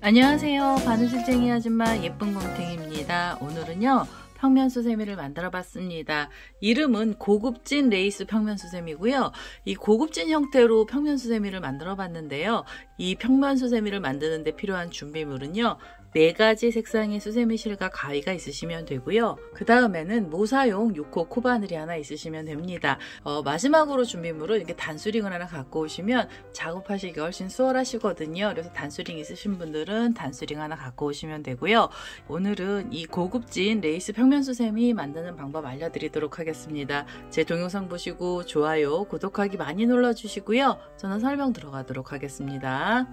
안녕하세요. 바느질쟁이 아줌마 예쁜 곰탱입니다. 오늘은요 평면수세미를 만들어 봤습니다. 이름은 고급진 레이스 평면수세미고요. 이 고급진 형태로 평면수세미를 만들어 봤는데요. 이 평면수세미를 만드는 데 필요한 준비물은요 4가지 색상의 수세미 실과 가위가 있으시면 되고요. 그 다음에는 모사용 6호 코바늘이 하나 있으시면 됩니다. 마지막으로 준비물은 이렇게 단수링을 하나 갖고 오시면 작업하시기 훨씬 수월하시거든요. 그래서 단수링 있으신 분들은 단수링 하나 갖고 오시면 되고요. 오늘은 이 고급진 레이스 평면수세미 만드는 방법 알려드리도록 하겠습니다. 제 동영상 보시고 좋아요, 구독하기 많이 눌러주시고요. 저는 설명 들어가도록 하겠습니다.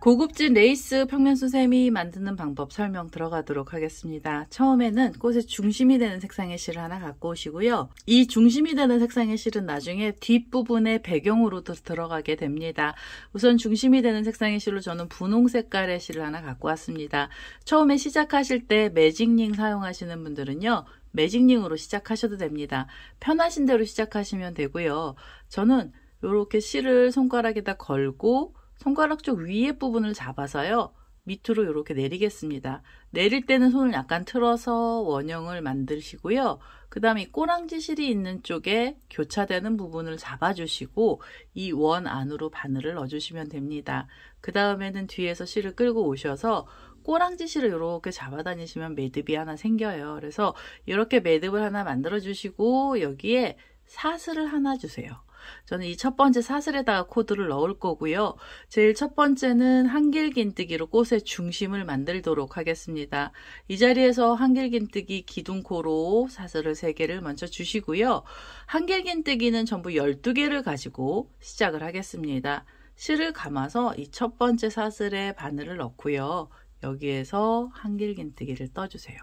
고급진 레이스 평면수세미 만드는 방법 설명 들어가도록 하겠습니다. 처음에는 꽃의 중심이 되는 색상의 실을 하나 갖고 오시고요. 이 중심이 되는 색상의 실은 나중에 뒷부분에 배경으로도 들어가게 됩니다. 우선 중심이 되는 색상의 실로 저는 분홍 색깔의 실을 하나 갖고 왔습니다. 처음에 시작하실 때 매직링 사용하시는 분들은요. 매직링으로 시작하셔도 됩니다. 편하신 대로 시작하시면 되고요. 저는 이렇게 실을 손가락에다 걸고 손가락 쪽 위에 부분을 잡아서요. 밑으로 이렇게 내리겠습니다. 내릴 때는 손을 약간 틀어서 원형을 만드시고요. 그 다음에 이 꼬랑지 실이 있는 쪽에 교차되는 부분을 잡아주시고 이 원 안으로 바늘을 넣어주시면 됩니다. 그 다음에는 뒤에서 실을 끌고 오셔서 꼬랑지 실을 이렇게 잡아 다니시면 매듭이 하나 생겨요. 그래서 이렇게 매듭을 하나 만들어 주시고 여기에 사슬을 하나 주세요. 저는 이 첫 번째 사슬에다가 코드를 넣을 거고요. 제일 첫 번째는 한길긴뜨기로 꽃의 중심을 만들도록 하겠습니다. 이 자리에서 한길긴뜨기 기둥코로 사슬을 3개를 먼저 주시고요. 한길긴뜨기는 전부 12개를 가지고 시작을 하겠습니다. 실을 감아서 이 첫 번째 사슬에 바늘을 넣고요. 여기에서 한길긴뜨기를 떠주세요.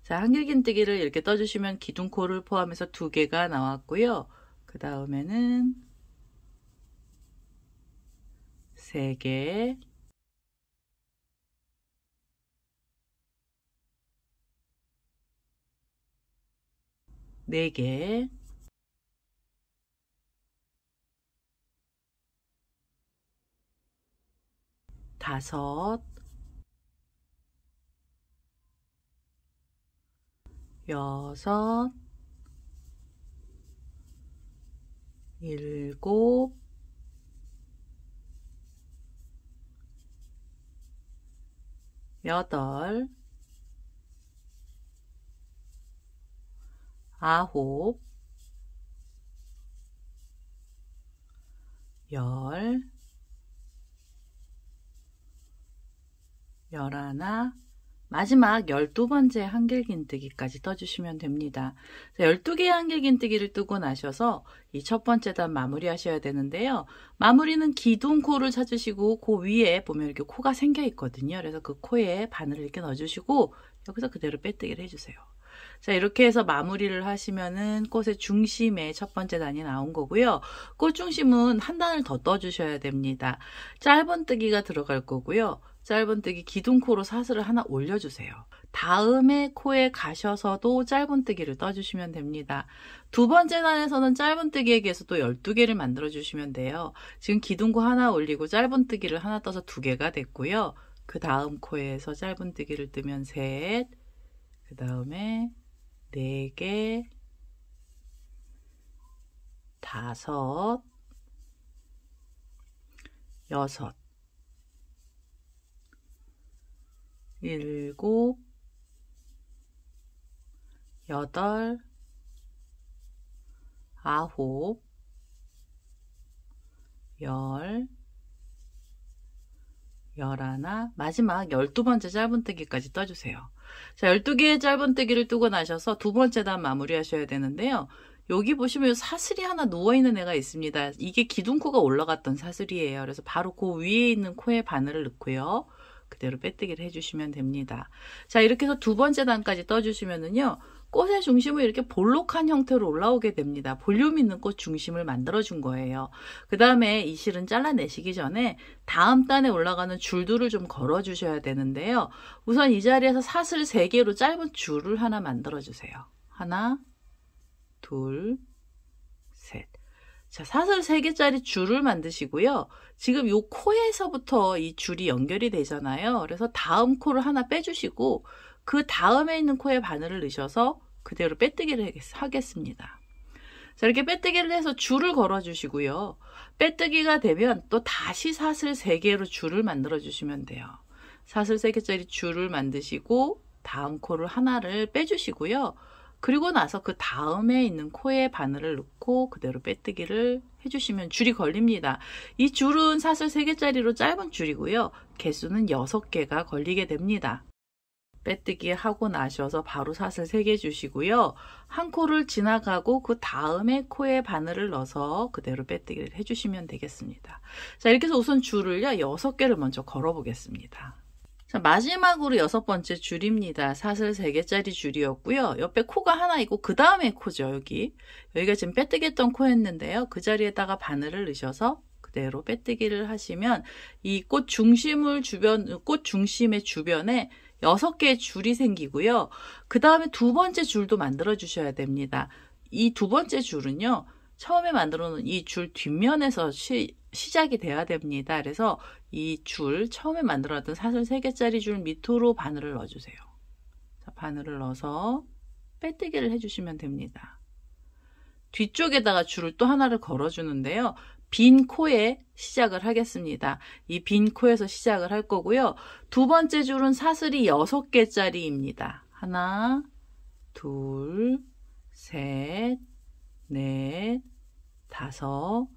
자, 한길긴뜨기를 이렇게 떠주시면 기둥코를 포함해서 2개가 나왔고요. 그 다음에는 3개, 4개, 5, 6, 7, 8, 9, 10, 11, 마지막 12번째 한길긴뜨기까지 떠주시면 됩니다. 12개의 한길긴뜨기를 뜨고 나셔서 이 첫 번째 단 마무리 하셔야 되는데요. 마무리는 기둥코를 찾으시고 그 위에 보면 이렇게 코가 생겨 있거든요. 그래서 그 코에 바늘을 이렇게 넣어주시고 여기서 그대로 빼뜨기를 해주세요. 자, 이렇게 해서 마무리를 하시면은 꽃의 중심에 첫 번째 단이 나온 거고요. 꽃 중심은 한 단을 더 떠주셔야 됩니다. 짧은뜨기가 들어갈 거고요. 짧은뜨기 기둥코로 사슬을 하나 올려주세요. 다음에 코에 가셔서도 짧은뜨기를 떠주시면 됩니다. 두 번째 단에서는 짧은뜨기에 비해서 또 12개를 만들어 주시면 돼요. 지금 기둥코 하나 올리고 짧은뜨기를 하나 떠서 2개가 됐고요. 그 다음 코에서 짧은뜨기를 뜨면 3, 그 다음에 4개, 5, 6, 7, 8, 9, 10, 11, 마지막 12번째 짧은뜨기까지 떠주세요. 자, 12개의 짧은뜨기를 뜨고 나셔서 두 번째 단 마무리 하셔야 되는데요. 여기 보시면 사슬이 하나 누워있는 애가 있습니다. 이게 기둥코가 올라갔던 사슬이에요. 그래서 바로 그 위에 있는 코에 바늘을 넣고요. 그대로 빼뜨기를 해주시면 됩니다. 자, 이렇게 해서 두 번째 단까지 떠주시면은요. 꽃의 중심을 이렇게 볼록한 형태로 올라오게 됩니다. 볼륨 있는 꽃 중심을 만들어준 거예요. 그 다음에 이 실은 잘라내시기 전에 다음 단에 올라가는 줄들을 좀 걸어주셔야 되는데요. 우선 이 자리에서 사슬 3개로 짧은 줄을 하나 만들어주세요. 하나, 둘, 셋. 자, 사슬 3개짜리 줄을 만드시고요. 지금 요 코에서부터 이 줄이 연결이 되잖아요. 그래서 다음 코를 하나 빼주시고 그 다음에 있는 코에 바늘을 넣으셔서 그대로 빼뜨기를 하겠습니다. 자, 이렇게 빼뜨기를 해서 줄을 걸어 주시고요. 빼뜨기가 되면 또 다시 사슬 3개로 줄을 만들어 주시면 돼요. 사슬 3개짜리 줄을 만드시고 다음 코를 하나를 빼주시고요. 그리고 나서 그 다음에 있는 코에 바늘을 넣고 그대로 빼뜨기를 해주시면 줄이 걸립니다. 이 줄은 사슬 3개짜리로 짧은 줄이고요. 개수는 6개가 걸리게 됩니다. 빼뜨기 하고 나셔서 바로 사슬 3개 주시고요. 한 코를 지나가고 그 다음에 코에 바늘을 넣어서 그대로 빼뜨기를 해주시면 되겠습니다. 자, 이렇게 해서 우선 줄을요 6개를 먼저 걸어 보겠습니다. 자, 마지막으로 6번째 줄입니다. 사슬 3개짜리 줄이었고요. 옆에 코가 하나 있고 그 다음에 코죠. 여기가 지금 빼뜨기 했던 코였는데요. 그 자리에다가 바늘을 넣으셔서 그대로 빼뜨기를 하시면 이 꽃 중심의 주변에 6개의 줄이 생기고요. 그 다음에 2번째 줄도 만들어 주셔야 됩니다. 이 2번째 줄은요. 처음에 만들어 놓은 이 줄 뒷면에서 시작이 돼야 됩니다. 그래서 이 줄, 처음에 만들었던 사슬 3개짜리 줄 밑으로 바늘을 넣어주세요. 자, 바늘을 넣어서 빼뜨기를 해주시면 됩니다. 뒤쪽에다가 줄을 또 하나를 걸어주는데요. 빈 코에 시작을 하겠습니다. 이 빈 코에서 시작을 할 거고요. 2번째 줄은 사슬이 6개짜리입니다. 하나, 둘, 셋, 넷, 5,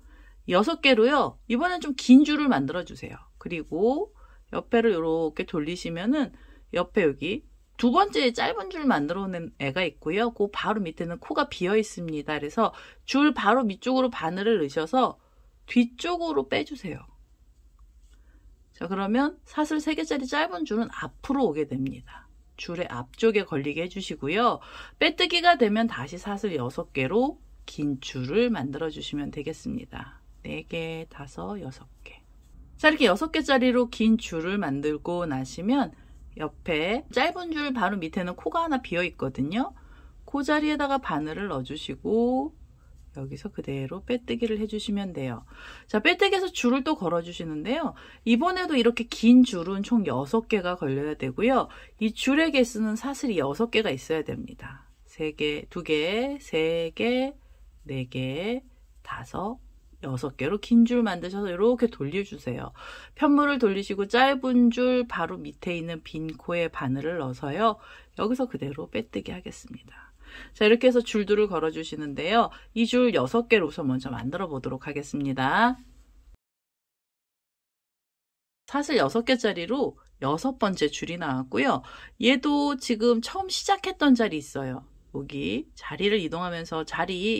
6개로요. 이번엔 좀 긴 줄을 만들어 주세요. 그리고 옆에를 이렇게 돌리시면은 옆에 여기 2번째 짧은 줄 만들어 놓은 애가 있고요. 그 바로 밑에는 코가 비어 있습니다. 그래서 줄 바로 밑쪽으로 바늘을 넣으셔서 뒤쪽으로 빼주세요. 자, 그러면 사슬 3개짜리 짧은 줄은 앞으로 오게 됩니다. 줄의 앞쪽에 걸리게 해주시고요. 빼뜨기가 되면 다시 사슬 6개로 긴 줄을 만들어 주시면 되겠습니다. 4개, 5, 6개. 자, 이렇게 6개짜리로 긴 줄을 만들고 나시면 옆에 짧은 줄 바로 밑에는 코가 하나 비어 있거든요. 그 자리에다가 바늘을 넣어주시고 여기서 그대로 빼뜨기를 해주시면 돼요. 자, 빼뜨기해서 줄을 또 걸어 주시는데요. 이번에도 이렇게 긴 줄은 총 6개가 걸려야 되고요. 이 줄의 개수는 사슬이 6개가 있어야 됩니다. 3개, 2개, 3개, 4개, 5, 6개로 긴 줄 만드셔서 이렇게 돌려주세요. 편물을 돌리시고 짧은 줄 바로 밑에 있는 빈 코에 바늘을 넣어서요. 여기서 그대로 빼뜨기 하겠습니다. 자, 이렇게 해서 줄들을 걸어 주시는데요. 이 줄 6개를 우선 먼저 만들어 보도록 하겠습니다. 사슬 6개짜리로 6번째 줄이 나왔고요. 얘도 지금 처음 시작했던 자리 있어요. 여기 자리를 이동하면서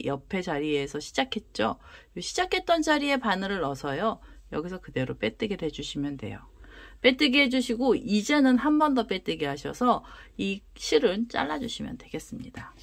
옆에 자리에서 시작했죠. 시작했던 자리에 바늘을 넣어서요. 여기서 그대로 빼뜨기를 해주시면 돼요. 빼뜨기 해주시고 이제는 한 번 더 빼뜨기 하셔서 이 실은 잘라주시면 되겠습니다.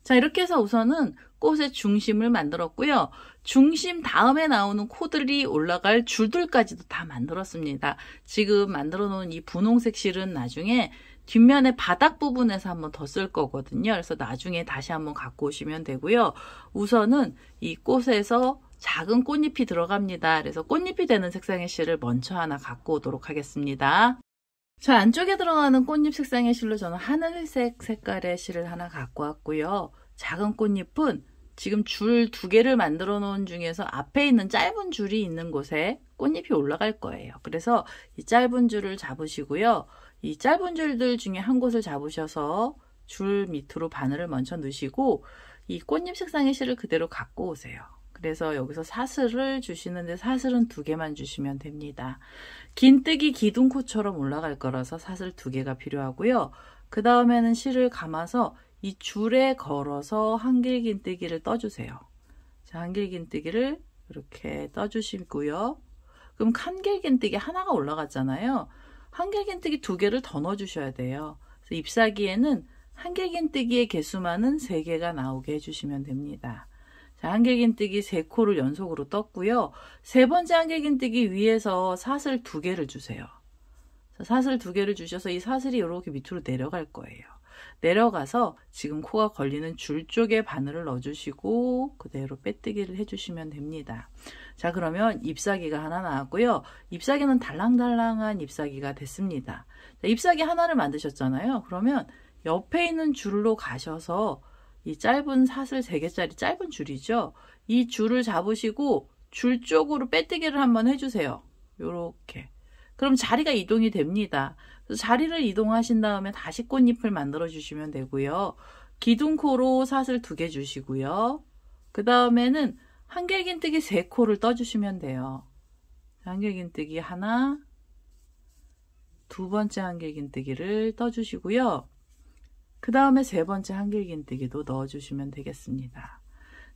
자, 이렇게 해서 우선은 꽃의 중심을 만들었고요. 중심 다음에 나오는 코들이 올라갈 줄들까지도 다 만들었습니다. 지금 만들어 놓은 이 분홍색 실은 나중에 뒷면의 바닥 부분에서 한번 더 쓸 거거든요. 그래서 나중에 다시 한번 갖고 오시면 되고요. 우선은 이 꽃에서 작은 꽃잎이 들어갑니다. 그래서 꽃잎이 되는 색상의 실을 먼저 하나 갖고 오도록 하겠습니다. 자, 안쪽에 들어가는 꽃잎 색상의 실로 저는 하늘색 색깔의 실을 하나 갖고 왔고요. 작은 꽃잎은 지금 줄 2개를 만들어 놓은 중에서 앞에 있는 짧은 줄이 있는 곳에 꽃잎이 올라갈 거예요. 그래서 이 짧은 줄을 잡으시고요. 이 짧은 줄들 중에 한 곳을 잡으셔서 줄 밑으로 바늘을 먼저 넣으시고 이 꽃잎 색상의 실을 그대로 갖고 오세요. 그래서 여기서 사슬을 주시는데 사슬은 2개만 주시면 됩니다. 긴뜨기 기둥코처럼 올라갈 거라서 사슬 2개가 필요하고요. 그 다음에는 실을 감아서 이 줄에 걸어서 한길긴뜨기를 떠주세요. 자, 한길긴뜨기를 이렇게 떠주시고요. 그럼 한길긴뜨기 하나가 올라갔잖아요. 한길긴뜨기 2개를 더 넣어주셔야 돼요. 그래서 잎사귀에는 한길긴뜨기의 개수만은 3개가 나오게 해주시면 됩니다. 자, 한길긴뜨기 3코를 연속으로 떴고요. 3번째 한길긴뜨기 위에서 사슬 2개를 주세요. 사슬 2개를 주셔서 이 사슬이 이렇게 밑으로 내려갈 거예요. 내려가서 지금 코가 걸리는 줄 쪽에 바늘을 넣어주시고 그대로 빼뜨기를 해주시면 됩니다. 자, 그러면 잎사귀가 하나 나왔고요. 잎사귀는 달랑달랑한 잎사귀가 됐습니다. 자, 잎사귀 하나를 만드셨잖아요. 그러면 옆에 있는 줄로 가셔서 이 짧은 사슬 3개짜리 짧은 줄이죠. 이 줄을 잡으시고 줄 쪽으로 빼뜨기를 한번 해주세요. 요렇게. 그럼 자리가 이동이 됩니다. 자리를 이동하신 다음에 다시 꽃잎을 만들어 주시면 되고요. 기둥코로 사슬 2개 주시고요. 그 다음에는 한길긴뜨기 3코를 떠주시면 돼요. 한길긴뜨기 하나, 2번째 한길긴뜨기를 떠주시고요. 그 다음에 3번째 한길긴뜨기도 넣어주시면 되겠습니다.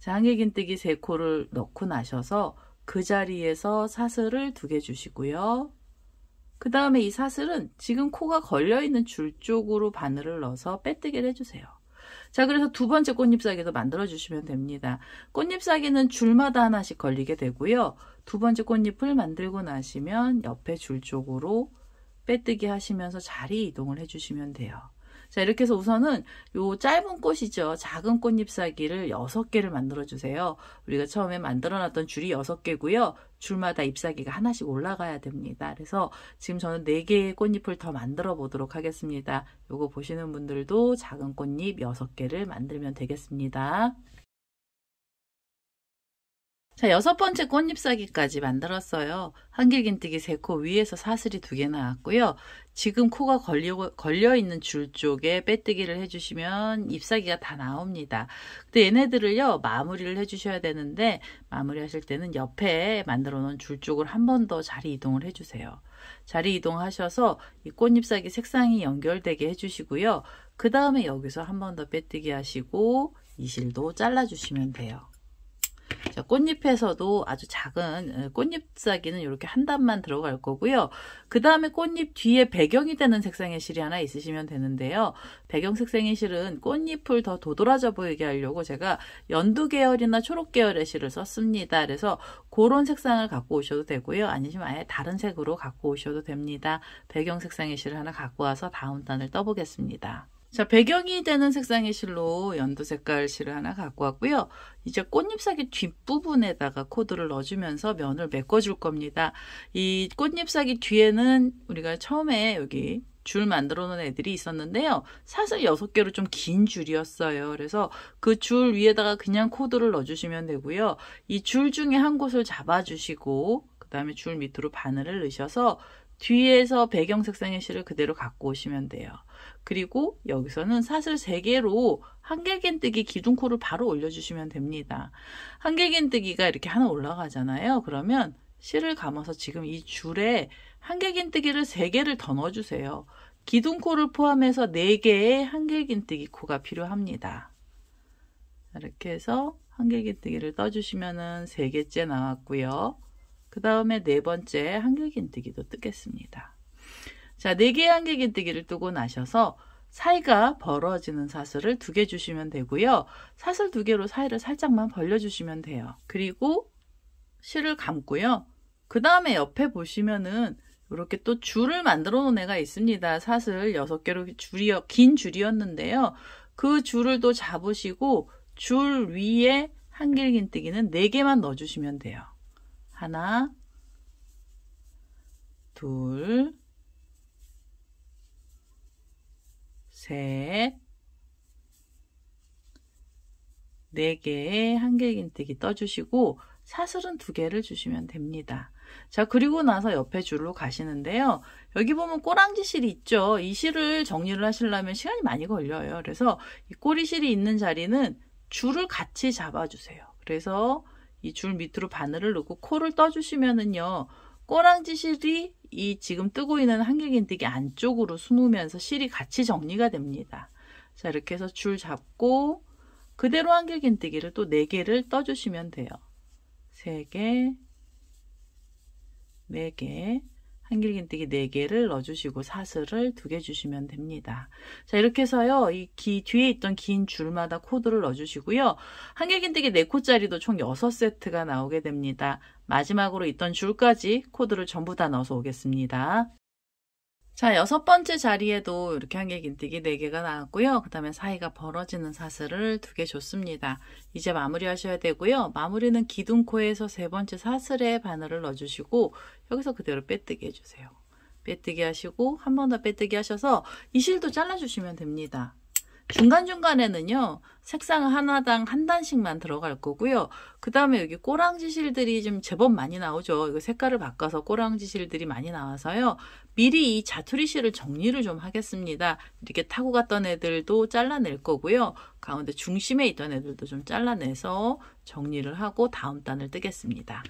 자, 한길긴뜨기 3코를 넣고 나셔서 그 자리에서 사슬을 2개 주시고요. 그 다음에 이 사슬은 지금 코가 걸려있는 줄 쪽으로 바늘을 넣어서 빼뜨기를 해주세요. 자, 그래서 2번째 꽃잎사귀도 만들어 주시면 됩니다. 꽃잎사귀는 줄마다 하나씩 걸리게 되고요. 2번째 꽃잎을 만들고 나시면 옆에 줄 쪽으로 빼뜨기 하시면서 자리 이동을 해주시면 돼요. 자, 이렇게 해서 우선은 요 짧은 꽃이죠. 작은 꽃잎사귀를 6개를 만들어 주세요. 우리가 처음에 만들어 놨던 줄이 6개고요. 줄마다 잎사귀가 하나씩 올라가야 됩니다. 그래서 지금 저는 4개의 꽃잎을 더 만들어 보도록 하겠습니다. 요거 보시는 분들도 작은 꽃잎 6개를 만들면 되겠습니다. 자, 6번째 꽃잎사귀까지 만들었어요. 한길긴뜨기 3코 위에서 사슬이 2개 나왔고요. 지금 코가 걸려있는 줄 쪽에 빼뜨기를 해주시면 잎사귀가 다 나옵니다. 근데 얘네들을요, 마무리를 해주셔야 되는데 마무리 하실 때는 옆에 만들어 놓은 줄 쪽을 한 번 더 자리 이동을 해주세요. 자리 이동하셔서 이 꽃잎사귀 색상이 연결되게 해주시고요. 그 다음에 여기서 한 번 더 빼뜨기 하시고 이 실도 잘라주시면 돼요. 자, 꽃잎에서도 아주 작은 꽃잎사귀는 이렇게 한 단만 들어갈 거고요. 그 다음에 꽃잎 뒤에 배경이 되는 색상의 실이 하나 있으시면 되는데요. 배경 색상의 실은 꽃잎을 더 도드라져 보이게 하려고 제가 연두 계열이나 초록 계열의 실을 썼습니다. 그래서 그런 색상을 갖고 오셔도 되고요. 아니시면 아예 다른 색으로 갖고 오셔도 됩니다. 배경 색상의 실을 하나 갖고 와서 다음 단을 떠보겠습니다. 자, 배경이 되는 색상의 실로 연두 색깔 실을 하나 갖고 왔고요. 이제 꽃잎사귀 뒷부분에다가 코드를 넣어주면서 면을 메꿔줄 겁니다. 이 꽃잎사귀 뒤에는 우리가 처음에 여기 줄 만들어 놓은 애들이 있었는데요. 사슬 6개로 좀 긴 줄이었어요. 그래서 그 줄 위에다가 그냥 코드를 넣어주시면 되고요. 이 줄 중에 한 곳을 잡아주시고 그 다음에 줄 밑으로 바늘을 넣으셔서 뒤에서 배경 색상의 실을 그대로 갖고 오시면 돼요. 그리고 여기서는 사슬 3개로 한길긴뜨기 기둥코를 바로 올려주시면 됩니다. 한길긴뜨기가 이렇게 하나 올라가잖아요. 그러면 실을 감아서 지금 이 줄에 한길긴뜨기를 3개를 더 넣어주세요. 기둥코를 포함해서 4개의 한길긴뜨기 코가 필요합니다. 이렇게 해서 한길긴뜨기를 떠주시면은 3개째 나왔고요. 그 다음에 4번째 한길긴뜨기도 뜨겠습니다. 자, 4개의 한길긴뜨기를 뜨고 나셔서 사이가 벌어지는 사슬을 2개 주시면 되고요. 사슬 2개로 사이를 살짝만 벌려주시면 돼요. 그리고 실을 감고요. 그 다음에 옆에 보시면은 이렇게 또 줄을 만들어 놓은 애가 있습니다. 사슬 6개로 긴 줄이었는데요. 그 줄을 또 잡으시고 줄 위에 한길긴뜨기는 4개만 넣어주시면 돼요. 하나, 둘, 셋, 4개의 한길긴뜨기 떠주시고 사슬은 2개를 주시면 됩니다. 자, 그리고 나서 옆에 줄로 가시는데요. 여기 보면 꼬랑지 실이 있죠. 이 실을 정리를 하시려면 시간이 많이 걸려요. 그래서 이 꼬리실이 있는 자리는 줄을 같이 잡아주세요. 그래서 이 줄 밑으로 바늘을 넣고 코를 떠주시면은요. 꼬랑지 실이 이 지금 뜨고 있는 한길긴뜨기 안쪽으로 숨으면서 실이 같이 정리가 됩니다. 자, 이렇게 해서 줄 잡고 그대로 한길긴뜨기를 또 4개를 떠주시면 돼요. 3개, 4개, 한길긴뜨기 4개를 넣어주시고 사슬을 2개 주시면 됩니다. 자, 이렇게 해서요. 이 뒤에 있던 긴 줄마다 코드를 넣어주시고요. 한길긴뜨기 4코짜리도 총 6세트가 나오게 됩니다. 마지막으로 있던 줄까지 코드를 전부 다 넣어서 오겠습니다. 자, 6번째 자리에도 이렇게 한길긴뜨기 4개가 나왔고요. 그 다음에 사이가 벌어지는 사슬을 2개 줬습니다. 이제 마무리 하셔야 되고요. 마무리는 기둥코에서 3번째 사슬에 바늘을 넣어주시고 여기서 그대로 빼뜨기 해주세요. 빼뜨기 하시고 한 번 더 빼뜨기 하셔서 이 실도 잘라주시면 됩니다. 중간중간에는요, 색상 하나당 한 단씩만 들어갈 거고요. 그 다음에 여기 꼬랑지 실들이 좀 제법 많이 나오죠. 이거 색깔을 바꿔서 꼬랑지 실들이 많이 나와서요. 미리 이 자투리 실을 정리를 좀 하겠습니다. 이렇게 타고 갔던 애들도 잘라낼 거고요. 가운데 중심에 있던 애들도 좀 잘라내서 정리를 하고 다음 단을 뜨겠습니다.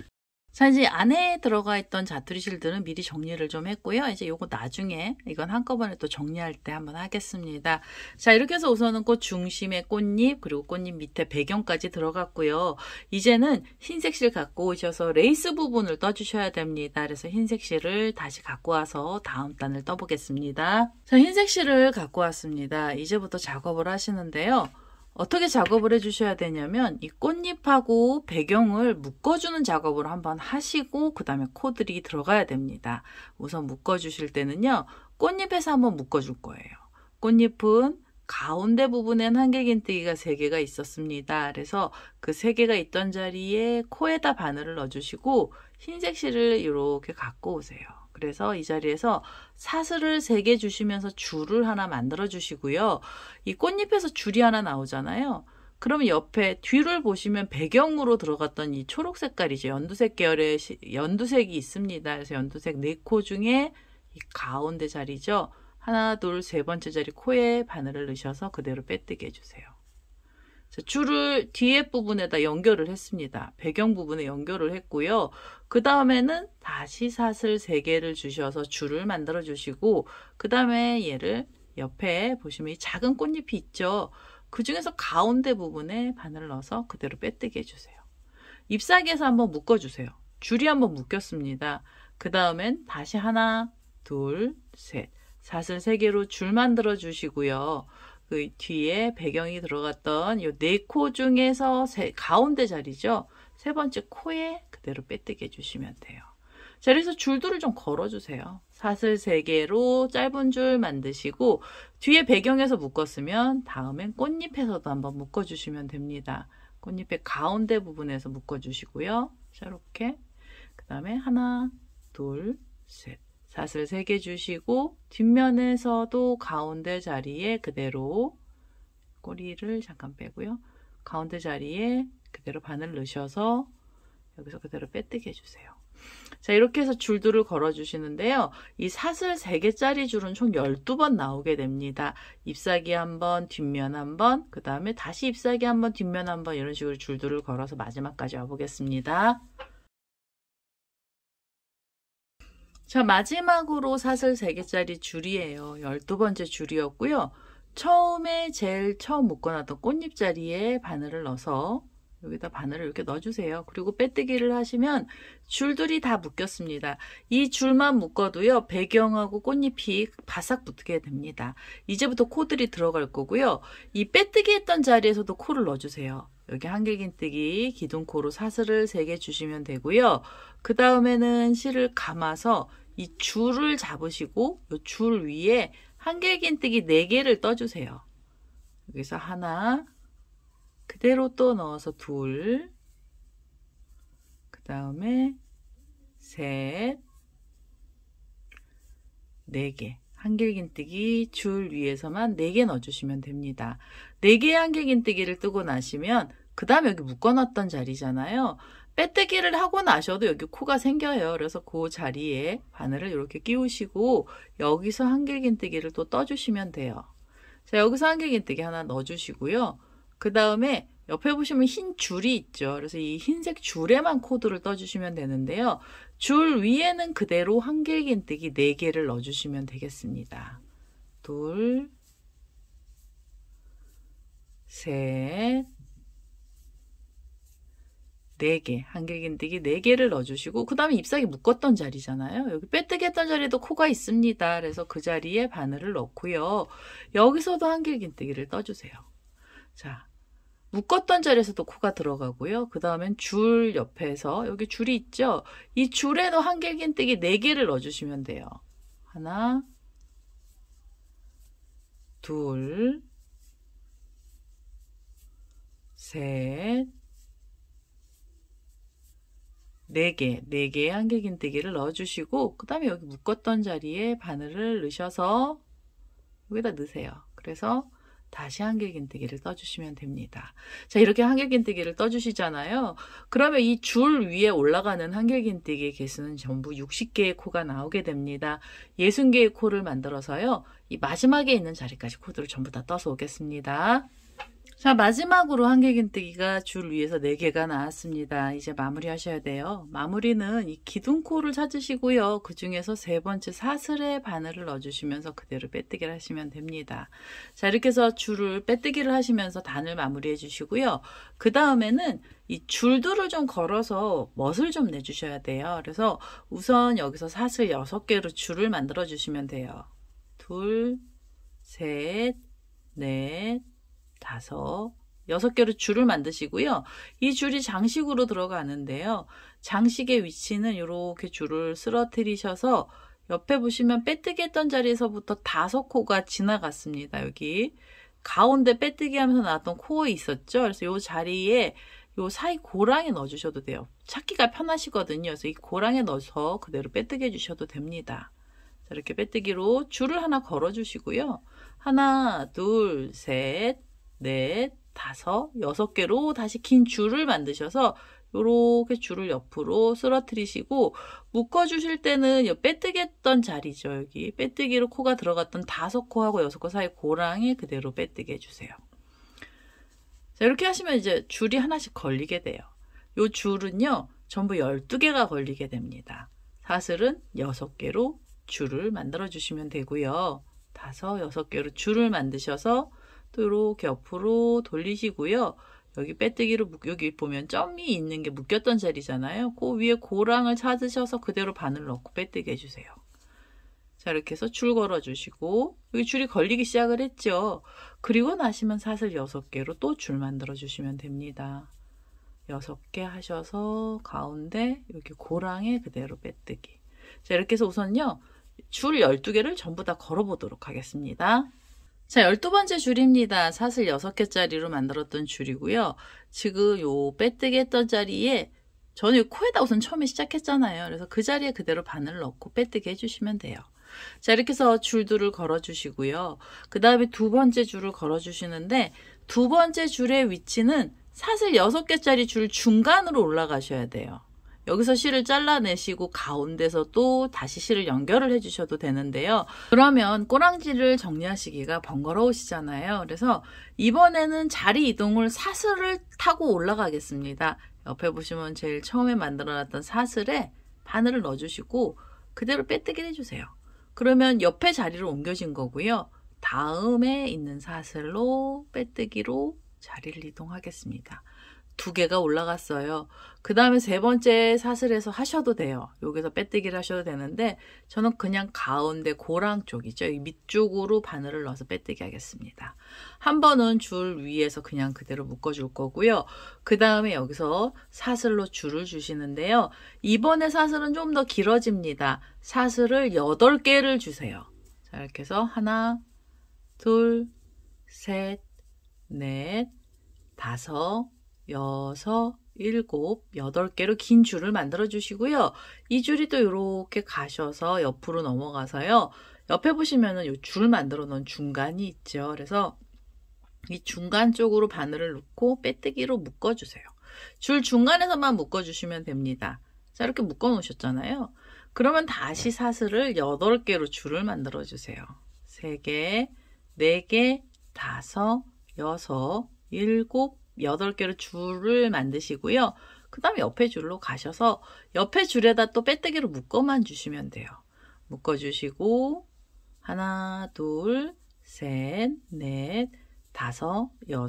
자, 이제 안에 들어가 있던 자투리 실들은 미리 정리를 좀 했고요. 이제 요거 나중에 이건 한꺼번에 또 정리할 때 한번 하겠습니다. 자, 이렇게 해서 우선은 꽃 중심에 꽃잎 그리고 꽃잎 밑에 배경까지 들어갔고요. 이제는 흰색 실 갖고 오셔서 레이스 부분을 떠주셔야 됩니다. 그래서 흰색 실을 다시 갖고 와서 다음 단을 떠보겠습니다. 자, 흰색 실을 갖고 왔습니다. 이제부터 작업을 하시는데요. 어떻게 작업을 해주셔야 되냐면 이 꽃잎하고 배경을 묶어주는 작업을 한번 하시고 그 다음에 코들이 들어가야 됩니다. 우선 묶어주실 때는요. 꽃잎에서 한번 묶어줄 거예요. 꽃잎은 가운데 부분엔 한길긴뜨기가 3개가 있었습니다. 그래서 그 3개가 있던 자리에 코에다 바늘을 넣어주시고 흰색 실을 이렇게 갖고 오세요. 그래서 이 자리에서 사슬을 3개 주시면서 줄을 하나 만들어 주시고요. 이 꽃잎에서 줄이 하나 나오잖아요. 그러면 옆에 뒤를 보시면 배경으로 들어갔던 이 초록 색깔이죠. 연두색 계열의 연두색이 있습니다. 그래서 연두색 4코 중에 이 가운데 자리죠. 하나, 둘, 3번째 자리 코에 바늘을 넣으셔서 그대로 빼뜨게 해주세요. 자, 줄을 뒤에 부분에다 연결을 했습니다. 배경 부분에 연결을 했고요. 그 다음에는 다시 사슬 3개를 주셔서 줄을 만들어 주시고 그 다음에 얘를 옆에 보시면 이 작은 꽃잎이 있죠. 그 중에서 가운데 부분에 바늘을 넣어서 그대로 빼뜨게 해주세요. 잎사귀에서 한번 묶어주세요. 줄이 한번 묶였습니다. 그 다음엔 다시 하나, 둘, 셋 사슬 3개로 줄 만들어 주시고요. 그 뒤에 배경이 들어갔던 이 4코 중에서 가운데 자리죠. 3번째 코에 그대로 빼뜨게 해주시면 돼요. 자, 그래서 줄들을 좀 걸어주세요. 사슬 3개로 짧은 줄 만드시고 뒤에 배경에서 묶었으면 다음엔 꽃잎에서도 한번 묶어주시면 됩니다. 꽃잎의 가운데 부분에서 묶어주시고요. 자, 이렇게 그 다음에 하나, 둘, 셋 사슬 3개 주시고 뒷면에서도 가운데 자리에 그대로 꼬리를 잠깐 빼고요. 가운데 자리에 그대로 바늘 넣으셔서 여기서 그대로 빼뜨게 해주세요. 자, 이렇게 해서 줄들을 걸어 주시는데요. 이 사슬 3개짜리 줄은 총 12번 나오게 됩니다. 잎사귀 한번, 뒷면 한번, 그 다음에 다시 잎사귀 한번, 뒷면 한번 이런 식으로 줄들을 걸어서 마지막까지 와보겠습니다. 자, 마지막으로 사슬 3개짜리 줄이에요. 12번째 줄이었고요. 처음에 제일 처음 묶어놨던 꽃잎 자리에 바늘을 넣어서 여기다 바늘을 이렇게 넣어주세요. 그리고 빼뜨기를 하시면 줄들이 다 묶였습니다. 이 줄만 묶어도요. 배경하고 꽃잎이 바싹 붙게 됩니다. 이제부터 코들이 들어갈 거고요. 이 빼뜨기 했던 자리에서도 코를 넣어주세요. 여기 한길긴뜨기 기둥코로 사슬을 3개 주시면 되고요. 그 다음에는 실을 감아서 이 줄을 잡으시고 이 줄 위에 한길긴뜨기 4개를 떠주세요. 여기서 하나, 그대로 또 넣어서 둘, 그 다음에 셋, 4개. 한길긴뜨기 줄 위에서만 4개 넣어주시면 됩니다. 4개의 한길긴뜨기를 뜨고 나시면 그 다음에 여기 묶어놨던 자리잖아요. 빼뜨기를 하고 나셔도 여기 코가 생겨요. 그래서 그 자리에 바늘을 이렇게 끼우시고 여기서 한길긴뜨기를 또 떠주시면 돼요. 자, 여기서 한길긴뜨기 하나 넣어주시고요. 그 다음에 옆에 보시면 흰 줄이 있죠. 그래서 이 흰색 줄에만 코드를 떠주시면 되는데요. 줄 위에는 그대로 한길긴뜨기 4개를 넣어주시면 되겠습니다. 둘, 셋, 4개, 한길긴뜨기 4개를 넣어주시고 그 다음에 잎사귀 묶었던 자리잖아요. 여기 빼뜨기 했던 자리에도 코가 있습니다. 그래서 그 자리에 바늘을 넣고요. 여기서도 한길긴뜨기를 떠주세요. 자, 묶었던 자리에서도 코가 들어가고요. 그 다음엔 줄 옆에서 여기 줄이 있죠. 이 줄에도 한길긴뜨기 4개를 넣어주시면 돼요. 하나, 둘, 셋, 네 개의 한길긴뜨기를 넣어주시고 그 다음에 여기 묶었던 자리에 바늘을 넣으셔서 여기다 넣으세요. 그래서 다시 한길긴뜨기를 떠주시면 됩니다. 자, 이렇게 한길긴뜨기를 떠주시잖아요. 그러면 이 줄 위에 올라가는 한길긴뜨기의 개수는 전부 60개의 코가 나오게 됩니다. 60개의 코를 만들어서요. 이 마지막에 있는 자리까지 코드를 전부 다 떠서 오겠습니다. 자, 마지막으로 한길긴뜨기가 줄 위에서 4개가 나왔습니다. 이제 마무리 하셔야 돼요. 마무리는 이 기둥코를 찾으시고요. 그 중에서 세 번째 사슬에 바늘을 넣어주시면서 그대로 빼뜨기를 하시면 됩니다. 자, 이렇게 해서 줄을 빼뜨기를 하시면서 단을 마무리해 주시고요. 그 다음에는 이 줄들을 좀 걸어서 멋을 좀 내주셔야 돼요. 그래서 우선 여기서 사슬 6개로 줄을 만들어 주시면 돼요. 둘, 셋, 넷, 다섯, 6개로 줄을 만드시고요. 이 줄이 장식으로 들어가는데요. 장식의 위치는 이렇게 줄을 쓰러뜨리셔서 옆에 보시면 빼뜨기 했던 자리에서부터 5코가 지나갔습니다. 여기 가운데 빼뜨기 하면서 나왔던 코 있었죠. 그래서 이 자리에 요 사이 고랑에 넣어주셔도 돼요. 찾기가 편하시거든요. 그래서 이 고랑에 넣어서 그대로 빼뜨기 해주셔도 됩니다. 자, 이렇게 빼뜨기로 줄을 하나 걸어주시고요. 하나, 둘, 셋, 넷, 다섯, 6개로 다시 긴 줄을 만드셔서 이렇게 줄을 옆으로 쓰러뜨리시고 묶어주실 때는 빼뜨기 했던 자리죠. 여기 빼뜨기로 코가 들어갔던 5코하고 6코 사이 고랑에 그대로 빼뜨기 해주세요. 자, 이렇게 하시면 이제 줄이 하나씩 걸리게 돼요. 이 줄은요, 전부 12개가 걸리게 됩니다. 사슬은 6개로 줄을 만들어 주시면 되고요. 5, 6개로 줄을 만드셔서 또 이렇게 옆으로 돌리시고요. 여기 빼뜨기로 여기 보면 점이 있는 게 묶였던 자리잖아요. 그 위에 고랑을 찾으셔서 그대로 바늘 넣고 빼뜨기 해주세요. 자, 이렇게 해서 줄 걸어주시고 여기 줄이 걸리기 시작을 했죠. 그리고 나시면 사슬 6개로 또 줄 만들어 주시면 됩니다. 6개 하셔서 가운데 여기 고랑에 그대로 빼뜨기. 자, 이렇게 해서 우선요. 줄 12개를 전부 다 걸어보도록 하겠습니다. 자, 12번째 줄입니다. 사슬 6개짜리로 만들었던 줄이고요. 지금 요 빼뜨기 했던 자리에 저는 코에다 우선 처음에 시작했잖아요. 그래서 그 자리에 그대로 바늘을 넣고 빼뜨기 해주시면 돼요. 자, 이렇게 해서 줄들을 걸어주시고요. 그 다음에 2번째 줄을 걸어주시는데 2번째 줄의 위치는 사슬 6개짜리 줄 중간으로 올라가셔야 돼요. 여기서 실을 잘라내시고 가운데서 또 다시 실을 연결을 해주셔도 되는데요. 그러면 꼬랑지를 정리하시기가 번거로우시잖아요. 그래서 이번에는 자리 이동을 사슬을 타고 올라가겠습니다. 옆에 보시면 제일 처음에 만들어놨던 사슬에 바늘을 넣어주시고 그대로 빼뜨기 해주세요. 그러면 옆에 자리로 옮겨진 거고요. 다음에 있는 사슬로 빼뜨기로 자리를 이동하겠습니다. 2개가 올라갔어요. 그 다음에 3번째 사슬에서 하셔도 돼요. 여기서 빼뜨기를 하셔도 되는데 저는 그냥 가운데 고랑 쪽이죠. 이 밑쪽으로 바늘을 넣어서 빼뜨기 하겠습니다. 한 번은 줄 위에서 그냥 그대로 묶어줄 거고요. 그 다음에 여기서 사슬로 줄을 주시는데요. 이번에 사슬은 좀 더 길어집니다. 사슬을 8개를 주세요. 자, 이렇게 해서 하나, 둘, 셋, 넷, 다섯, 6, 7, 8개로 긴 줄을 만들어 주시고요. 이 줄이 또 이렇게 가셔서 옆으로 넘어가서요. 옆에 보시면은 이 줄 만들어 놓은 중간이 있죠. 그래서 이 중간 쪽으로 바늘을 넣고 빼뜨기로 묶어 주세요. 줄 중간에서만 묶어 주시면 됩니다. 자, 이렇게 묶어 놓으셨잖아요. 그러면 다시 사슬을 8개로 줄을 만들어 주세요. 3개, 4개, 5, 6, 7, 8개로 줄을 만드시고요. 그 다음에 옆에 줄로 가셔서 옆에 줄에다 또 빼뜨기로 묶어만 주시면 돼요. 묶어주시고 하나, 둘, 셋, 넷, 다섯, 6,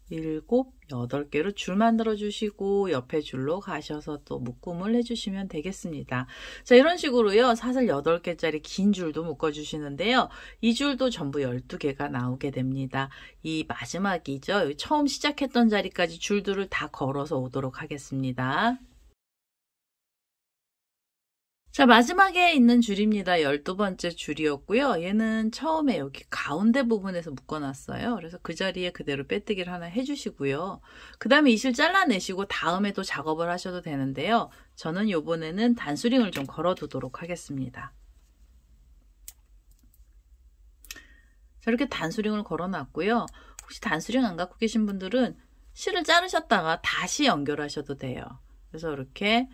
7, 8개로 줄 만들어 주시고 옆에 줄로 가셔서 또 묶음을 해주시면 되겠습니다. 자, 이런 식으로요. 사슬 8개짜리 긴 줄도 묶어 주시는데요. 이 줄도 전부 12개가 나오게 됩니다. 이 마지막이죠. 처음 시작했던 자리까지 줄들을 다 걸어서 오도록 하겠습니다. 자, 마지막에 있는 줄입니다. 12번째 줄이었고요. 얘는 처음에 여기 가운데 부분에서 묶어놨어요. 그래서 그 자리에 그대로 빼뜨기를 하나 해주시고요. 그 다음에 이 실 잘라내시고 다음에 또 작업을 하셔도 되는데요. 저는 요번에는 단수링을 좀 걸어두도록 하겠습니다. 자, 이렇게 단수링을 걸어놨고요. 혹시 단수링 안 갖고 계신 분들은 실을 자르셨다가 다시 연결하셔도 돼요. 그래서 이렇게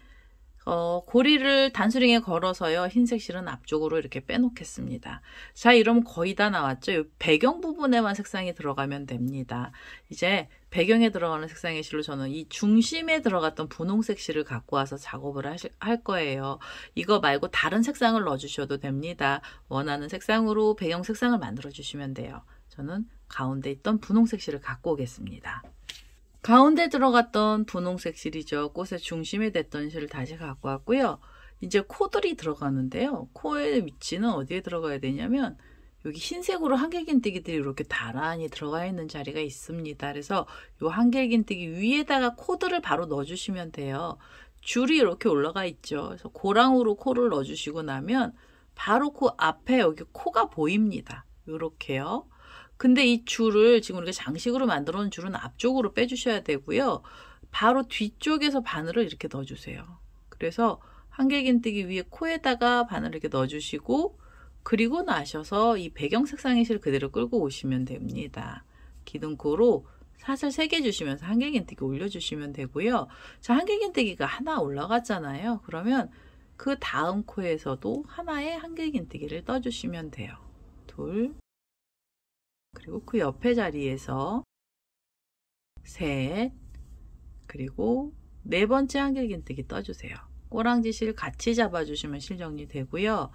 고리를 단수링에 걸어서요. 흰색 실은 앞쪽으로 이렇게 빼놓겠습니다. 자, 이러면 거의 다 나왔죠. 이 배경 부분에만 색상이 들어가면 됩니다. 이제 배경에 들어가는 색상의 실로 저는 이 중심에 들어갔던 분홍색 실을 갖고 와서 작업을 할 거예요. 이거 말고 다른 색상을 넣어주셔도 됩니다. 원하는 색상으로 배경 색상을 만들어 주시면 돼요. 저는 가운데 있던 분홍색 실을 갖고 오겠습니다. 가운데 들어갔던 분홍색 실이죠. 꽃의 중심에 됐던 실을 다시 갖고 왔고요. 이제 코들이 들어가는데요. 코의 위치는 어디에 들어가야 되냐면 여기 흰색으로 한길긴뜨기들이 이렇게 나란히 들어가 있는 자리가 있습니다. 그래서 이 한길긴뜨기 위에다가 코들을 바로 넣어주시면 돼요. 줄이 이렇게 올라가 있죠. 그래서 고랑으로 코를 넣어주시고 나면 바로 그 앞에 여기 코가 보입니다. 이렇게요. 근데 이 줄을 지금 우리가 장식으로 만들어 놓은 줄은 앞쪽으로 빼주셔야 되고요. 바로 뒤쪽에서 바늘을 이렇게 넣어주세요. 그래서 한길긴뜨기 위에 코에다가 바늘을 이렇게 넣어주시고 그리고 나셔서 이 배경 색상의 실 그대로 끌고 오시면 됩니다. 기둥코로 사슬 3개 주시면서 한길긴뜨기 올려주시면 되고요. 자, 한길긴뜨기가 하나 올라갔잖아요. 그러면 그 다음 코에서도 하나의 한길긴뜨기를 떠주시면 돼요. 둘, 그리고 그 옆에 자리에서 셋, 그리고 4번째 한길긴뜨기 떠주세요. 꼬랑지 실 같이 잡아주시면 실 정리되고요.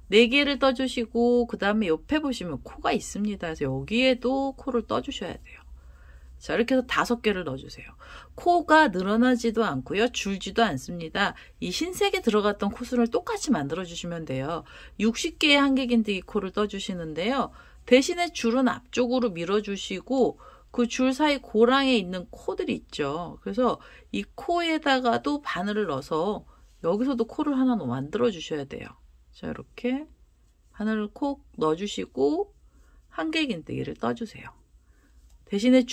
4개를 떠주시고 그 다음에 옆에 보시면 코가 있습니다. 그래서 여기에도 코를 떠주셔야 돼요. 자, 이렇게 해서 5개를 넣어주세요. 코가 늘어나지도 않고요. 줄지도 않습니다. 이 흰색에 들어갔던 코순을 똑같이 만들어주시면 돼요. 60개의 한길긴뜨기 코를 떠주시는데요. 대신에 줄은 앞쪽으로 밀어주시고 그 줄 사이 고랑에 있는 코들이 있죠. 그래서 이 코에다가도 바늘을 넣어서 여기서도 코를 하나 만들어 주셔야 돼요. 자, 이렇게 바늘을 콕 넣어주시고 한길긴뜨기를 떠주세요. 대신에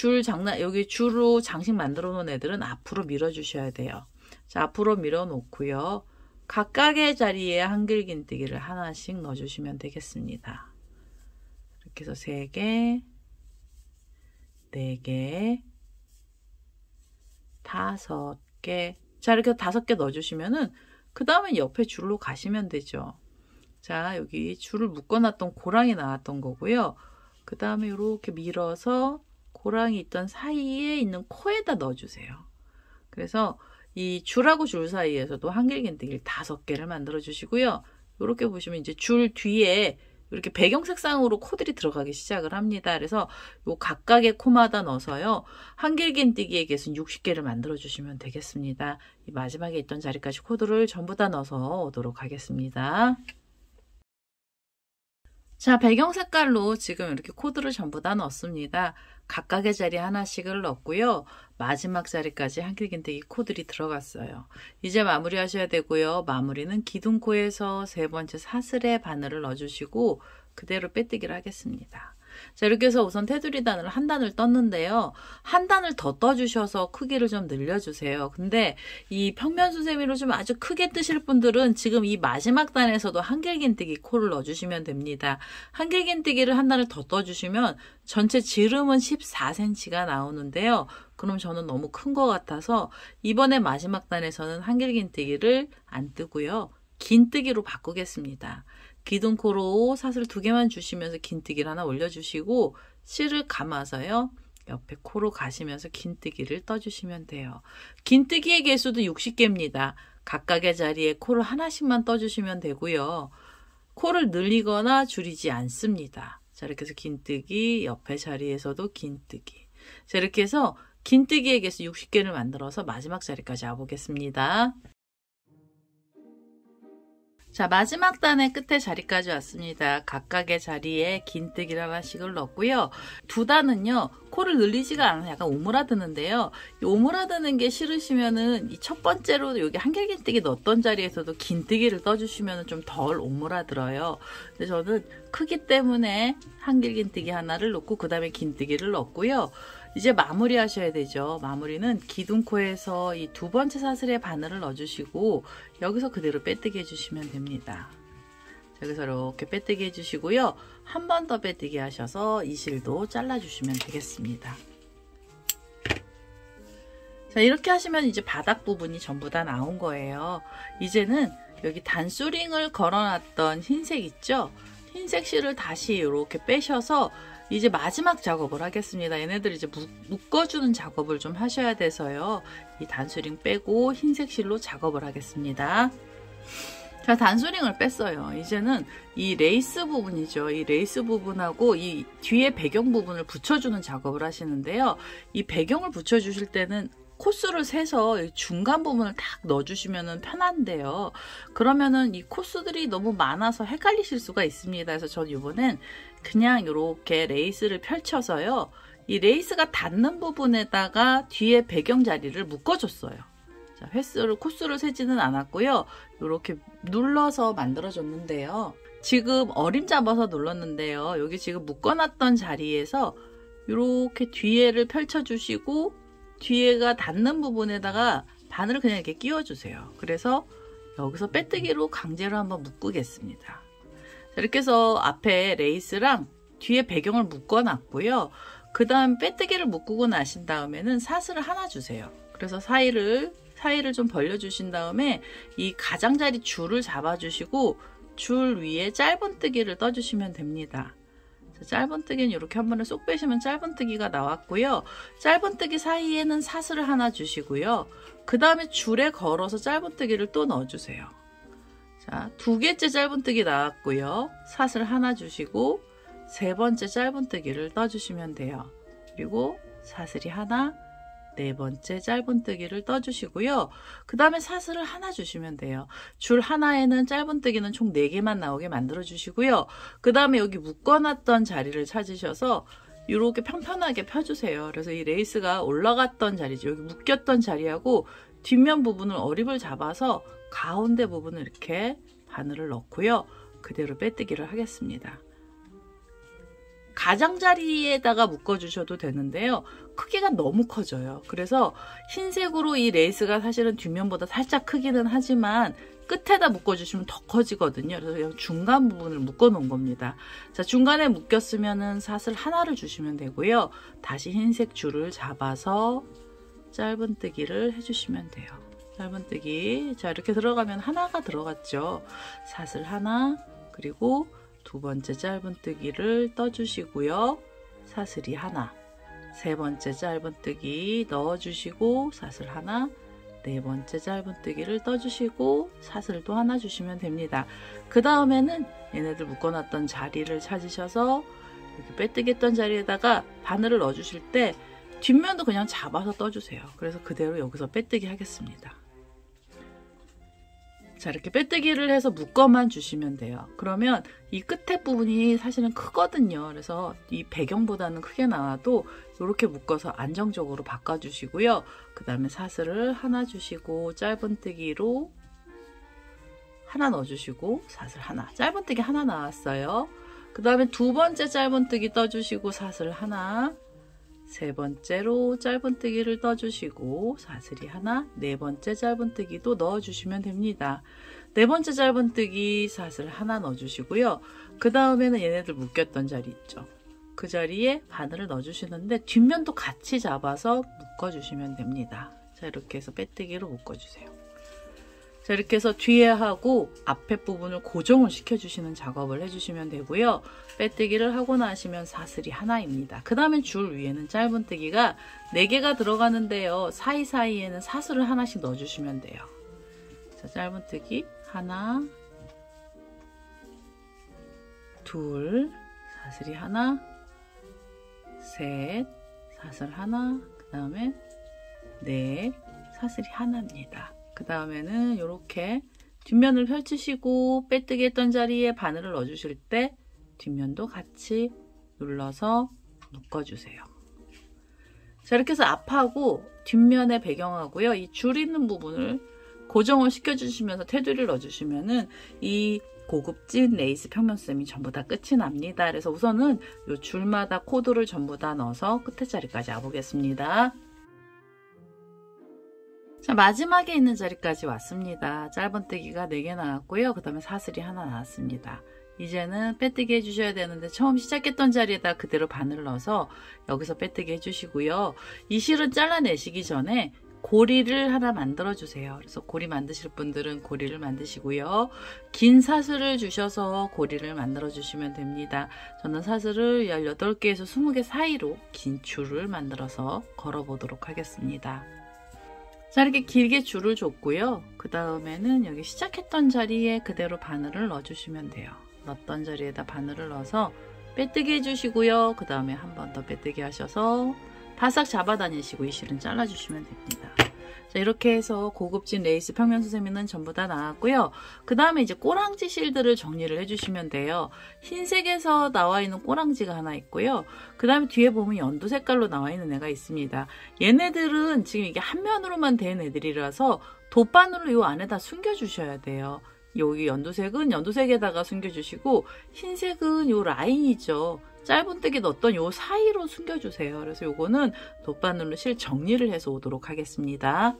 여기 줄로 장식 만들어 놓은 애들은 앞으로 밀어 주셔야 돼요. 자, 앞으로 밀어 놓고요. 각각의 자리에 한길긴뜨기를 하나씩 넣어 주시면 되겠습니다. 이렇게 해서 3개, 4개, 5개. 자, 이렇게 5개 넣어주시면은 그 다음에 옆에 줄로 가시면 되죠. 자, 여기 줄을 묶어놨던 고랑이 나왔던 거고요. 그 다음에 이렇게 밀어서 고랑이 있던 사이에 있는 코에다 넣어주세요. 그래서 이 줄하고 줄 사이에서도 한길긴뜨기를 5개를 만들어 주시고요. 이렇게 보시면 이제 줄 뒤에 이렇게 배경 색상으로 코들이 들어가기 시작을 합니다. 그래서 요 각각의 코마다 넣어서요. 한길긴뜨기의 개수는 60개를 만들어 주시면 되겠습니다. 이 마지막에 있던 자리까지 코들을 전부 다 넣어서 오도록 하겠습니다. 자, 배경 색깔로 지금 이렇게 코드를 전부 다 넣었습니다. 각각의 자리 하나씩을 넣었고요. 마지막 자리까지 한길긴뜨기 코들이 들어갔어요. 이제 마무리 하셔야 되고요. 마무리는 기둥코에서 3번째 사슬에 바늘을 넣어주시고 그대로 빼뜨기를 하겠습니다. 자, 이렇게 해서 우선 테두리 단을 한 단을 떴는데요. 한 단을 더 떠주셔서 크기를 좀 늘려주세요. 근데 이 평면수세미로 좀 아주 크게 뜨실 분들은 지금 이 마지막 단에서도 한길긴뜨기 코를 넣어주시면 됩니다. 한길긴뜨기를 한 단을 더 떠주시면 전체 지름은 14cm가 나오는데요. 그럼 저는 너무 큰 것 같아서 이번에 마지막 단에서는 한길긴뜨기를 안 뜨고요. 긴뜨기로 바꾸겠습니다. 기둥코로 사슬 2개만 주시면서 긴뜨기를 하나 올려주시고 실을 감아서요. 옆에 코로 가시면서 긴뜨기를 떠주시면 돼요. 긴뜨기의 개수도 60개입니다. 각각의 자리에 코를 하나씩만 떠주시면 되고요. 코를 늘리거나 줄이지 않습니다. 자, 이렇게 해서 긴뜨기, 옆에 자리에서도 긴뜨기. 자, 이렇게 해서 긴뜨기의 개수 60개를 만들어서 마지막 자리까지 와보겠습니다. 자, 마지막 단의 끝에 자리까지 왔습니다. 각각의 자리에 긴뜨기를 하나씩을 넣고요. 두 단은요, 코를 늘리지가 않아서 약간 오므라드는데요. 이 오므라드는 게 싫으시면은 이 첫 번째로 여기 한길긴뜨기 넣었던 자리에서도 긴뜨기를 떠주시면 좀 덜 오므라들어요. 근데 저는 크기 때문에 한길긴뜨기 하나를 넣고 그 다음에 긴뜨기를 넣고요. 이제 마무리 하셔야 되죠. 마무리는 기둥코에서 이 두 번째 사슬에 바늘을 넣어주시고 여기서 그대로 빼뜨기 해주시면 됩니다. 여기서 이렇게 빼뜨기 해주시고요. 한 번 더 빼뜨기 하셔서 이 실도 잘라주시면 되겠습니다. 자, 이렇게 하시면 이제 바닥 부분이 전부 다 나온 거예요. 이제는 여기 단수링을 걸어놨던 흰색 있죠? 흰색 실을 다시 이렇게 빼셔서 이제 마지막 작업을 하겠습니다. 얘네들 이제 묶어주는 작업을 좀 하셔야 돼서요. 이 단수링 빼고 흰색 실로 작업을 하겠습니다. 자, 단수링을 뺐어요. 이제는 이 레이스 부분이죠. 이 레이스 부분하고 이 뒤에 배경 부분을 붙여주는 작업을 하시는데요. 이 배경을 붙여주실 때는 코스를 세서 중간 부분을 딱 넣어주시면 편한데요. 그러면은 이 코스들이 너무 많아서 헷갈리실 수가 있습니다. 그래서 저는 이번엔 그냥 이렇게 레이스를 펼쳐서요. 이 레이스가 닿는 부분에다가 뒤에 배경 자리를 묶어줬어요. 자, 코스를 세지는 않았고요. 이렇게 눌러서 만들어줬는데요. 지금 어림 잡아서 눌렀는데요. 여기 지금 묶어놨던 자리에서 이렇게 뒤에를 펼쳐주시고 뒤에가 닿는 부분에다가 바늘을 그냥 이렇게 끼워주세요. 그래서 여기서 빼뜨기로 강제로 한번 묶겠습니다. 자, 이렇게 해서 앞에 레이스랑 뒤에 배경을 묶어놨고요. 그 다음 빼뜨기를 묶고 나신 다음에는 사슬을 하나 주세요. 그래서 사이를 좀 벌려주신 다음에 이 가장자리 줄을 잡아주시고 줄 위에 짧은뜨기를 떠주시면 됩니다. 짧은뜨기는 이렇게 한 번에 쏙 빼시면 짧은뜨기가 나왔고요. 짧은뜨기 사이에는 사슬을 하나 주시고요. 그 다음에 줄에 걸어서 짧은뜨기를 또 넣어주세요. 자, 두 개째 짧은뜨기 나왔고요. 사슬 하나 주시고 세 번째 짧은뜨기를 떠주시면 돼요. 그리고 사슬이 하나, 네 번째 짧은뜨기를 떠주시고요. 그 다음에 사슬을 하나 주시면 돼요. 줄 하나에는 짧은뜨기는 총 4개만 나오게 만들어 주시고요. 그 다음에 여기 묶어놨던 자리를 찾으셔서 이렇게 평평하게 펴주세요. 그래서 이 레이스가 올라갔던 자리죠. 여기 묶였던 자리하고 뒷면 부분을 어립을 잡아서 가운데 부분을 이렇게 바늘을 넣고요. 그대로 빼뜨기를 하겠습니다. 가장자리에다가 묶어주셔도 되는데요. 크기가 너무 커져요. 그래서 흰색으로 이 레이스가 사실은 뒷면보다 살짝 크기는 하지만 끝에다 묶어주시면 더 커지거든요. 그래서 그냥 중간 부분을 묶어 놓은 겁니다. 자, 중간에 묶였으면은 사슬 하나를 주시면 되고요. 다시 흰색 줄을 잡아서 짧은뜨기를 해주시면 돼요. 짧은뜨기. 자, 이렇게 들어가면 하나가 들어갔죠. 사슬 하나, 그리고 두 번째 짧은뜨기를 떠주시고요. 사슬이 하나, 세 번째 짧은뜨기 넣어주시고 사슬 하나, 네 번째 짧은뜨기를 떠주시고 사슬도 하나 주시면 됩니다. 그 다음에는 얘네들 묶어놨던 자리를 찾으셔서 이렇게 빼뜨기 했던 자리에다가 바늘을 넣어주실 때 뒷면도 그냥 잡아서 떠주세요. 그래서 그대로 여기서 빼뜨기 하겠습니다. 자, 이렇게 빼뜨기를 해서 묶어만 주시면 돼요. 그러면 이 끝에 부분이 사실은 크거든요. 그래서 이 배경보다는 크게 나와도 이렇게 묶어서 안정적으로 바꿔주시고요. 그 다음에 사슬을 하나 주시고 짧은뜨기로 하나 넣어주시고 사슬 하나, 짧은뜨기 하나 나왔어요. 그 다음에 두 번째 짧은뜨기 떠주시고 사슬 하나, 세 번째로 짧은뜨기를 떠주시고 사슬이 하나, 네 번째 짧은뜨기도 넣어주시면 됩니다. 네 번째 짧은뜨기 사슬 하나 넣어주시고요. 그 다음에는 얘네들 묶였던 자리 있죠. 그 자리에 바늘을 넣어주시는데 뒷면도 같이 잡아서 묶어주시면 됩니다. 자, 이렇게 해서 빼뜨기로 묶어주세요. 자, 이렇게 해서 뒤에 하고 앞에 부분을 고정을 시켜주시는 작업을 해주시면 되고요. 빼뜨기를 하고 나시면 사슬이 하나입니다. 그 다음에 줄 위에는 짧은뜨기가 4개가 들어가는데요. 사이사이에는 사슬을 하나씩 넣어주시면 돼요. 자, 짧은뜨기 하나, 둘, 사슬이 하나, 셋, 사슬 하나, 그 다음에 넷, 사슬이 하나입니다. 그 다음에는 이렇게 뒷면을 펼치시고 빼뜨기 했던 자리에 바늘을 넣어주실 때 뒷면도 같이 눌러서 묶어주세요. 자, 이렇게 해서 앞하고 뒷면의 배경하고요. 이 줄 있는 부분을 고정을 시켜주시면서 테두리를 넣어주시면은 이 고급진 레이스 평면수셈이 전부 다 끝이 납니다. 그래서 우선은 이 줄마다 코드를 전부 다 넣어서 끝에 자리까지 와보겠습니다. 자, 마지막에 있는 자리까지 왔습니다. 짧은뜨기가 4개 나왔고요. 그 다음에 사슬이 하나 나왔습니다. 이제는 빼뜨기 해주셔야 되는데 처음 시작했던 자리에다 그대로 바늘을 넣어서 여기서 빼뜨기 해주시고요. 이 실은 잘라내시기 전에 고리를 하나 만들어 주세요. 그래서 고리 만드실 분들은 고리를 만드시고요. 긴 사슬을 주셔서 고리를 만들어 주시면 됩니다. 저는 사슬을 18개에서 20개 사이로 긴 줄을 만들어서 걸어 보도록 하겠습니다. 자, 이렇게 길게 줄을 줬고요. 그 다음에는 여기 시작했던 자리에 그대로 바늘을 넣어 주시면 돼요. 넣었던 자리에다 바늘을 넣어서 빼뜨기 해주시고요. 그 다음에 한 번 더 빼뜨기 하셔서 바싹 잡아 다니시고 이 실은 잘라 주시면 됩니다. 자, 이렇게 해서 고급진 레이스 평면수세미는 전부 다 나왔고요. 그 다음에 이제 꼬랑지 실들을 정리를 해주시면 돼요. 흰색에서 나와 있는 꼬랑지가 하나 있고요. 그 다음에 뒤에 보면 연두 색깔로 나와 있는 애가 있습니다. 얘네들은 지금 이게 한 면으로만 된 애들이라서 돗바늘로 이 안에다 숨겨 주셔야 돼요. 여기 연두색은 연두색에다가 숨겨주시고 흰색은 요 라인이죠. 짧은뜨기 넣었던 요 사이로 숨겨주세요. 그래서 요거는 돗바늘로 실 정리를 해서 오도록 하겠습니다.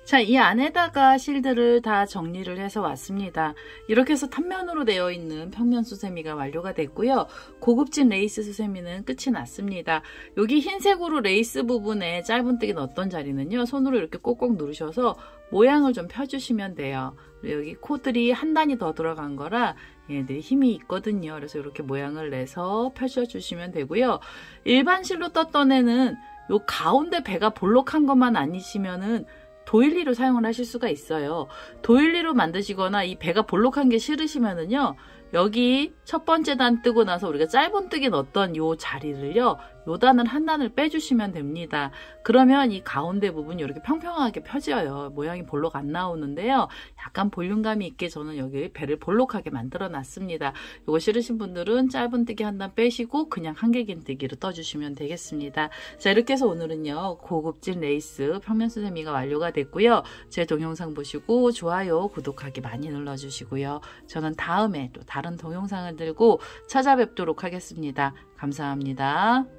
자, 이 안에다가 실들을 다 정리를 해서 왔습니다. 이렇게 해서 단면으로 되어 있는 평면 수세미가 완료가 됐고요. 고급진 레이스 수세미는 끝이 났습니다. 여기 흰색으로 레이스 부분에 짧은뜨기 넣었던 자리는요. 손으로 이렇게 꼭꼭 누르셔서 모양을 좀 펴주시면 돼요. 여기 코들이 한 단위 더 들어간 거라 얘네들이 힘이 있거든요. 그래서 이렇게 모양을 내서 펴주시면 되고요. 일반 실로 떴던 애는 요 가운데 배가 볼록한 것만 아니시면은 도일리로 사용을 하실 수가 있어요. 도일리로 만드시거나 이 배가 볼록한 게 싫으시면은요. 여기 첫 번째 단 뜨고 나서 우리가 짧은뜨기 넣었던 요 자리를요. 요 단을 한 단을 빼주시면 됩니다. 그러면 이 가운데 부분이 이렇게 평평하게 펴져요. 모양이 볼록 안 나오는데요. 약간 볼륨감이 있게 저는 여기 배를 볼록하게 만들어 놨습니다. 요거 싫으신 분들은 짧은뜨기 한 단 빼시고 그냥 한길긴뜨기로 떠주시면 되겠습니다. 자, 이렇게 해서 오늘은요. 고급진 레이스 평면 수세미가 완료가 됐고요. 제 동영상 보시고 좋아요, 구독하기 많이 눌러주시고요. 저는 다음에 또 다른 동영상을 들고 찾아뵙도록 하겠습니다. 감사합니다.